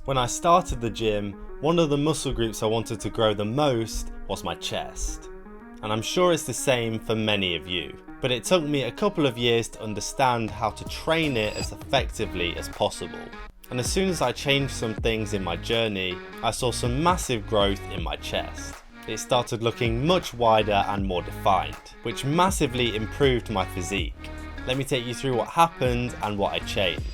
When I started the gym, one of the muscle groups I wanted to grow the most was my chest. And I'm sure it's the same for many of you. But it took me a couple of years to understand how to train it as effectively as possible. And as soon as I changed some things in my journey, I saw some massive growth in my chest. It started looking much wider and more defined, which massively improved my physique. Let me take you through what happened and what I changed.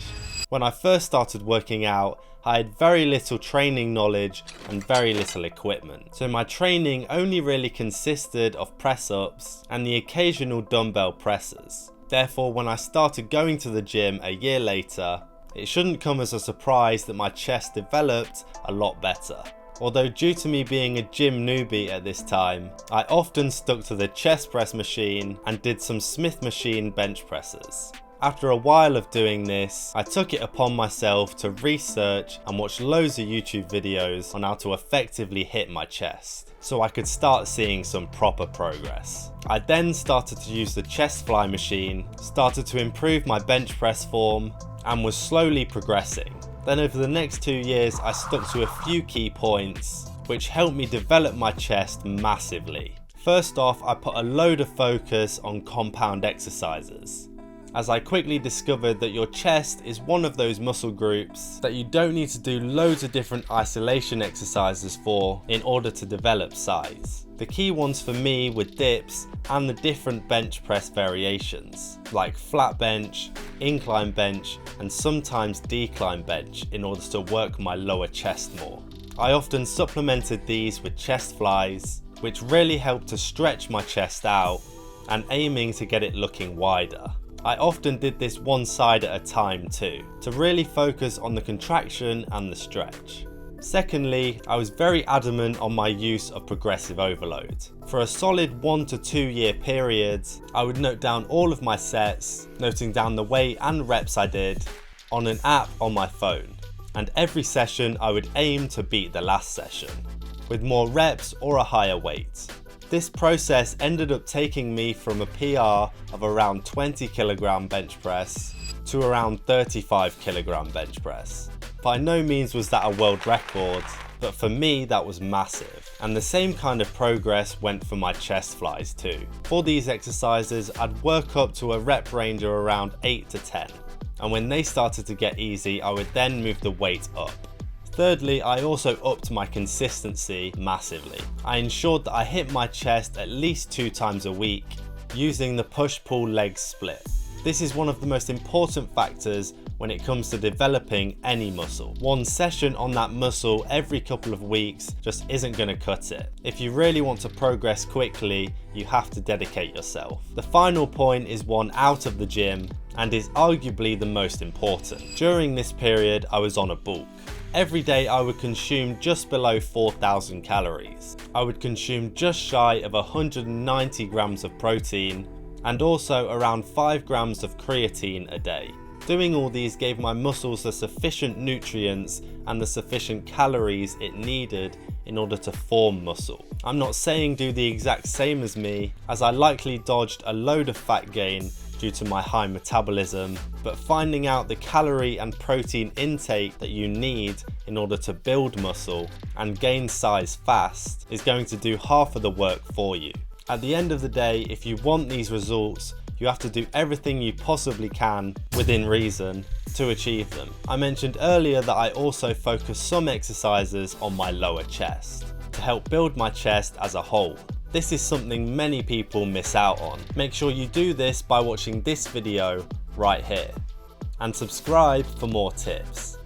When I first started working out, I had very little training knowledge and very little equipment. So my training only really consisted of press-ups and the occasional dumbbell presses. Therefore, when I started going to the gym a year later, it shouldn't come as a surprise that my chest developed a lot better. Although due to me being a gym newbie at this time, I often stuck to the chest press machine and did some Smith machine bench presses. After a while of doing this, I took it upon myself to research and watch loads of YouTube videos on how to effectively hit my chest, so I could start seeing some proper progress. I then started to use the chest fly machine, started to improve my bench press form, and was slowly progressing. Then over the next 2 years, I stuck to a few key points, which helped me develop my chest massively. First off, I put a load of focus on compound exercises, as I quickly discovered that your chest is one of those muscle groups that you don't need to do loads of different isolation exercises for in order to develop size. The key ones for me were dips and the different bench press variations, like flat bench, incline bench, and sometimes decline bench in order to work my lower chest more. I often supplemented these with chest flies, which really helped to stretch my chest out and aiming to get it looking wider. I often did this one side at a time too, to really focus on the contraction and the stretch. Secondly, I was very adamant on my use of progressive overload. For a solid 1 to 2 year period, I would note down all of my sets, noting down the weight and reps I did on an app on my phone. And every session I would aim to beat the last session, with more reps or a higher weight. This process ended up taking me from a PR of around 20 kg bench press to around 35 kg bench press. By no means was that a world record, but for me that was massive. And the same kind of progress went for my chest flies too. For these exercises, I'd work up to a rep range of around 8 to 10. And when they started to get easy, I would then move the weight up. Thirdly, I also upped my consistency massively. I ensured that I hit my chest at least 2 times a week using the push-pull leg split. This is one of the most important factors when it comes to developing any muscle. One session on that muscle every couple of weeks just isn't going to cut it. If you really want to progress quickly, you have to dedicate yourself. The final point is one out of the gym and is arguably the most important. During this period, I was on a bulk. Every day I would consume just below 4,000 calories. I would consume just shy of 190 grams of protein and also around 5 grams of creatine a day. Doing all these gave my muscles the sufficient nutrients and the sufficient calories it needed in order to form muscle. I'm not saying do the exact same as me, as I likely dodged a load of fat gain due to my high metabolism, but finding out the calorie and protein intake that you need in order to build muscle and gain size fast is going to do half of the work for you. At the end of the day, if you want these results, you have to do everything you possibly can within reason to achieve them. I mentioned earlier that I also focus some exercises on my lower chest to help build my chest as a whole. This is something many people miss out on. Make sure you do this by watching this video right here and subscribe for more tips.